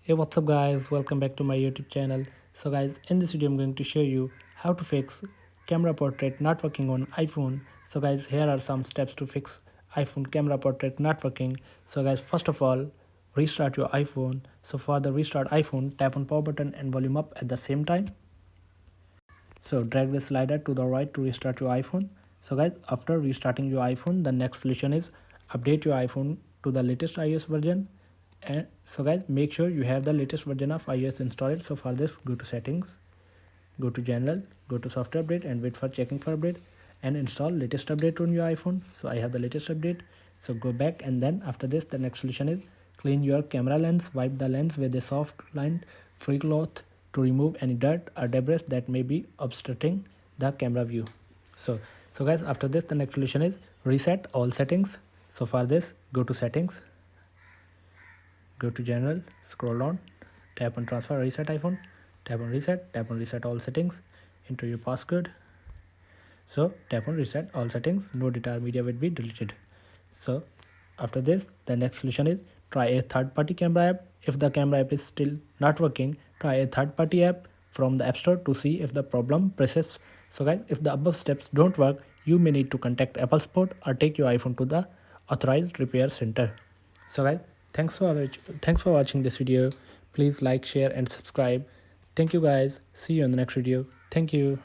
Hey, what's up guys, welcome back to my YouTube channel. So guys, in this video I'm going to show you how to fix camera portrait not working on iPhone. So guys, here are some steps to fix iPhone camera portrait not working. So guys, first of all, restart your iPhone. So for the restart iPhone, tap on power button and volume up at the same time. So drag the slider to the right to restart your iPhone. So guys, after restarting your iPhone, the next solution is update your iPhone to the latest iOS version. And so guys, make sure you have the latest version of iOS installed. So for this, go to settings, go to general, go to software update and wait for checking for update and install latest update on your iPhone. So I have the latest update. So go back, and then after this, the next solution is clean your camera lens. Wipe the lens with a soft lined free cloth to remove any dirt or debris that may be obstructing the camera view. So guys, after this, the next solution is reset all settings. So for this, go to settings, go to general, scroll down, tap on transfer reset iPhone, tap on reset all settings, enter your passcode. So tap on reset all settings, no data or media will be deleted. So after this, the next solution is try a third-party camera app. If the camera app is still not working, try a third-party app from the App Store to see if the problem persists. So guys, if the above steps don't work, you may need to contact Apple Support or take your iPhone to the authorized repair center. So guys, thanks for watching this video. Please like, share and subscribe. Thank you guys. See you in the next video. Thank you.